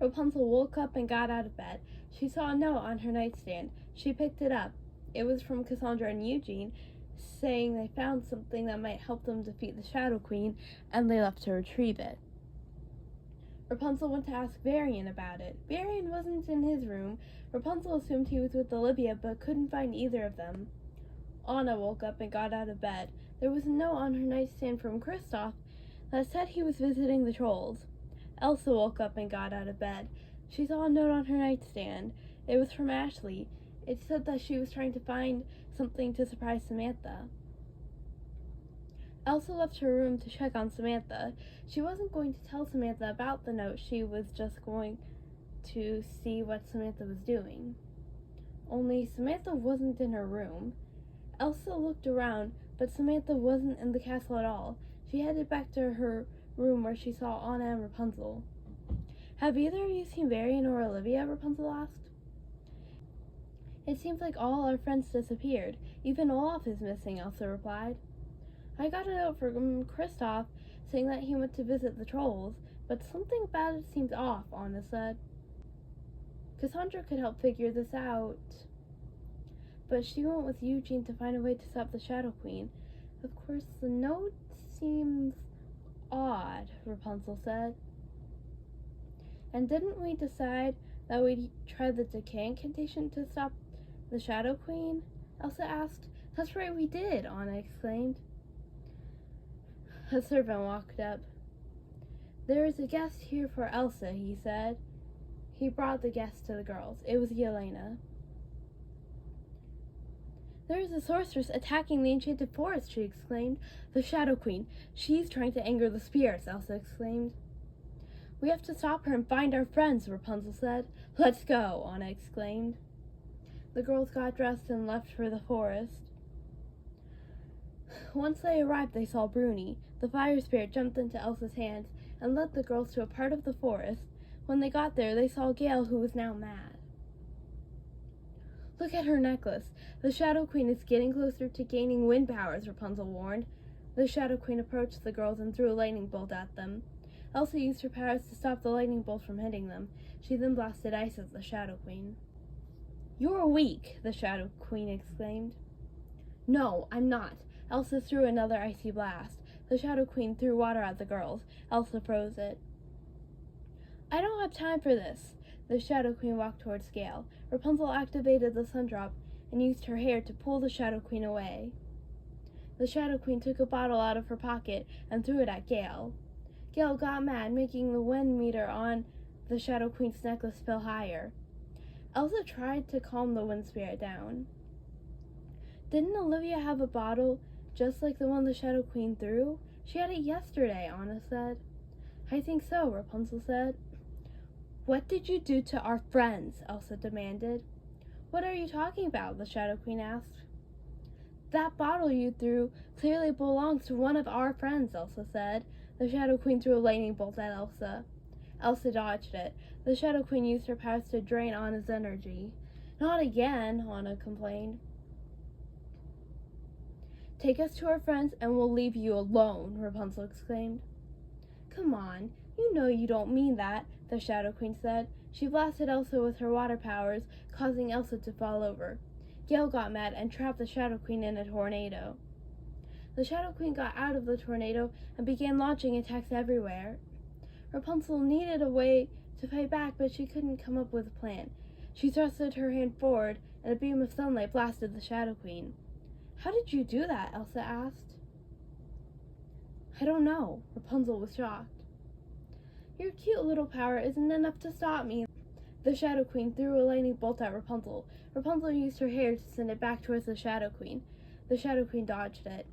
Rapunzel woke up and got out of bed. She saw a note on her nightstand. She picked it up. It was from Cassandra and Eugene, saying they found something that might help them defeat the Shadow Queen, and they left to retrieve it. Rapunzel went to ask Varian about it. Varian wasn't in his room. Rapunzel assumed he was with Olivia, but couldn't find either of them. Anna woke up and got out of bed. There was a note on her nightstand from Kristoff that said he was visiting the trolls. Elsa woke up and got out of bed. She saw a note on her nightstand. It was from Ashley. It said that she was trying to find something to surprise Samantha. Elsa left her room to check on Samantha. She wasn't going to tell Samantha about the note. She was just going to see what Samantha was doing. Only Samantha wasn't in her room. Elsa looked around, but Samantha wasn't in the castle at all. She headed back to her room where she saw Anna and Rapunzel. "Have either of you seen Varian or Olivia?" Rapunzel asked. "It seems like all our friends disappeared. Even Olaf is missing," Elsa replied. "I got a note from Kristoff saying that he went to visit the trolls, but something about it seems off," Anna said. "Cassandra could help figure this out, but she went with Eugene to find a way to stop the Shadow Queen. Of course, the note seems odd," Rapunzel said. "And didn't we decide that we'd try the decay incantation to stop the Shadow Queen?" Elsa asked. "That's right, we did," Anna exclaimed. A servant walked up. "There is a guest here for Elsa," he said. He brought the guest to the girls. It was Yelena. "There is a sorceress attacking the enchanted forest," she exclaimed. "The Shadow Queen. She's trying to anger the spirits," Elsa exclaimed. "We have to stop her and find our friends," Rapunzel said. "Let's go," Anna exclaimed. The girls got dressed and left for the forest. Once they arrived, they saw Bruni. The fire spirit jumped into Elsa's hands and led the girls to a part of the forest. When they got there, they saw Gale, who was now mad. "Look at her necklace. The Shadow Queen is getting closer to gaining wind powers," Rapunzel warned. The Shadow Queen approached the girls and threw a lightning bolt at them. Elsa used her powers to stop the lightning bolt from hitting them. She then blasted ice at the Shadow Queen. "You're weak," the Shadow Queen exclaimed. "No, I'm not." Elsa threw another icy blast. The Shadow Queen threw water at the girls. Elsa froze it. "I don't have time for this." The Shadow Queen walked towards Gale. Rapunzel activated the Sundrop and used her hair to pull the Shadow Queen away. The Shadow Queen took a bottle out of her pocket and threw it at Gale. Gale got mad, making the wind meter on the Shadow Queen's necklace spill higher. Elsa tried to calm the wind spirit down. "Didn't Olivia have a bottle just like the one the Shadow Queen threw? She had it yesterday," Anna said. "I think so," Rapunzel said. "What did you do to our friends?" Elsa demanded. "What are you talking about?" the Shadow Queen asked. "That bottle you threw clearly belongs to one of our friends," Elsa said. The Shadow Queen threw a lightning bolt at Elsa. Elsa dodged it. The Shadow Queen used her powers to drain Anna's energy. "Not again," Anna complained. "Take us to our friends and we'll leave you alone," Rapunzel exclaimed. "Come on, you know you don't mean that," the Shadow Queen said. She blasted Elsa with her water powers, causing Elsa to fall over. Gale got mad and trapped the Shadow Queen in a tornado. The Shadow Queen got out of the tornado and began launching attacks everywhere. Rapunzel needed a way to fight back, but she couldn't come up with a plan. She thrusted her hand forward, and a beam of sunlight blasted the Shadow Queen. "How did you do that?" Elsa asked. "I don't know." Rapunzel was shocked. "Your cute little power isn't enough to stop me." The Shadow Queen threw a lightning bolt at Rapunzel. Rapunzel used her hair to send it back towards the Shadow Queen. The Shadow Queen dodged it.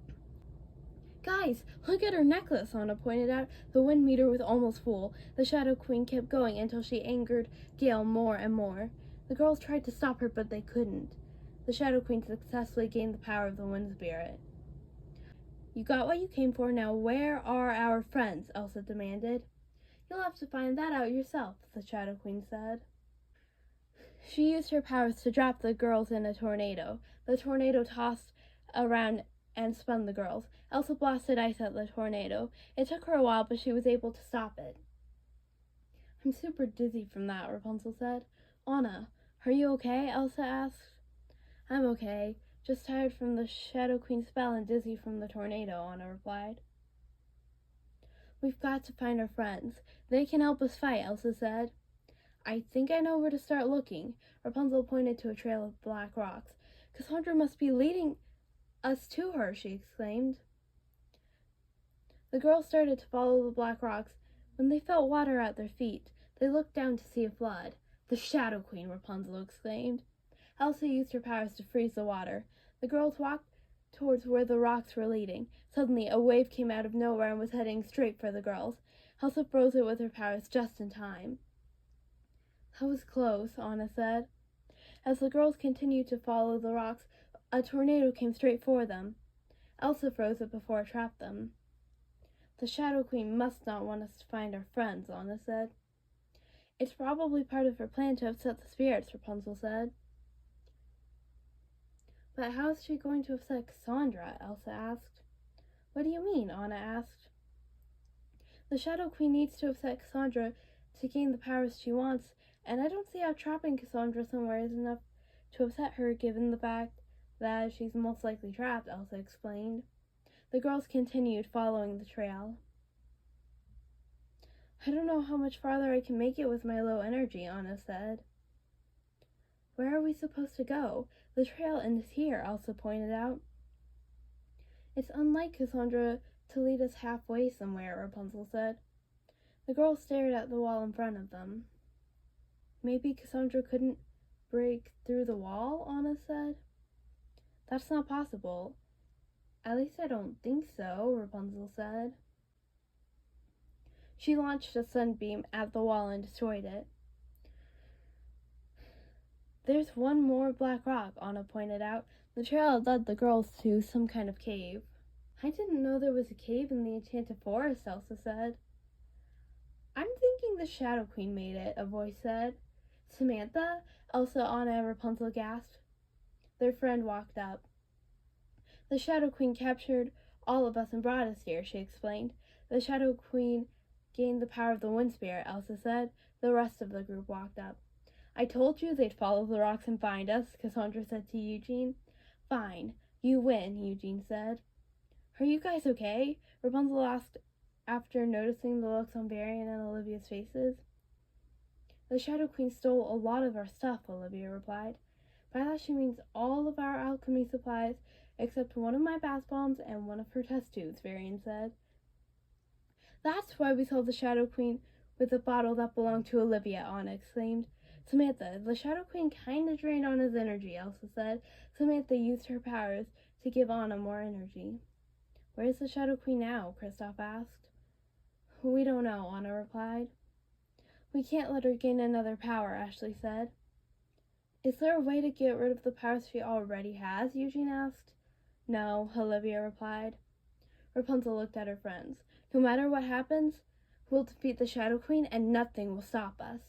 "Guys, look at her necklace," Anna pointed out. The wind meter was almost full. The Shadow Queen kept going until she angered Gale more and more. The girls tried to stop her, but they couldn't. The Shadow Queen successfully gained the power of the wind spirit. "You got what you came for, now where are our friends?" Elsa demanded. "You'll have to find that out yourself," the Shadow Queen said. She used her powers to drop the girls in a tornado. The tornado tossed around and spun the girls. Elsa blasted ice at the tornado. It took her a while, but she was able to stop it. I'm super dizzy from that, Rapunzel said. Anna, are you okay? Elsa asked. I'm okay, just tired from the Shadow Queen's spell and dizzy from the tornado, Anna replied. We've got to find our friends. They can help us fight, Elsa said. I think I know where to start looking. Rapunzel pointed to a trail of black rocks. Cassandra must be leading us to her, she exclaimed. The girls started to follow the black rocks when they felt water at their feet. They looked down to see a flood. The Shadow Queen, Rapunzel exclaimed. Elsa used her powers to freeze the water. The girls walked towards where the rocks were leading. Suddenly, a wave came out of nowhere and was heading straight for the girls. Elsa froze it with her powers just in time. That was close, Anna said. As the girls continued to follow the rocks, a tornado came straight for them. Elsa froze it before it trapped them. The Shadow Queen must not want us to find our friends, Anna said. It's probably part of her plan to upset the spirits, Rapunzel said. But how is she going to upset Cassandra? Elsa asked. What do you mean? Anna asked. The Shadow Queen needs to upset Cassandra to gain the powers she wants, and I don't see how trapping Cassandra somewhere is enough to upset her given the fact that she's most likely trapped, Elsa explained. The girls continued following the trail. I don't know how much farther I can make it with my low energy, Anna said. Where are we supposed to go? The trail ends here, Elsa pointed out. It's unlike Cassandra to lead us halfway somewhere, Rapunzel said. The girls stared at the wall in front of them. Maybe Cassandra couldn't break through the wall, Anna said. That's not possible. At least I don't think so, Rapunzel said. She launched a sunbeam at the wall and destroyed it. There's one more black rock, Anna pointed out. The trail led the girls to some kind of cave. I didn't know there was a cave in the Enchanted Forest, Elsa said. I'm thinking the Shadow Queen made it, a voice said. Samantha? Elsa, Anna, and Rapunzel gasped. Their friend walked up. The Shadow Queen captured all of us and brought us here, she explained. The Shadow Queen gained the power of the wind spirit, Elsa said. The rest of the group walked up. I told you they'd follow the rocks and find us, Cassandra said to Eugene. Fine, you win, Eugene said. Are you guys okay? Rapunzel asked after noticing the looks on Varian and Olivia's faces. The Shadow Queen stole a lot of our stuff, Olivia replied. By that she means all of our alchemy supplies, except one of my bath bombs and one of her test tubes, Varian said. That's why we saw the Shadow Queen with the bottle that belonged to Olivia, Anna exclaimed. Samantha, the Shadow Queen kinda drained Anna's energy, Elsa said. Samantha used her powers to give Anna more energy. Where's the Shadow Queen now? Kristoff asked. We don't know, Anna replied. We can't let her gain another power, Ashley said. Is there a way to get rid of the powers she already has? Eugene asked. No, Olivia replied. Rapunzel looked at her friends. No matter what happens, we'll defeat the Shadow Queen and nothing will stop us.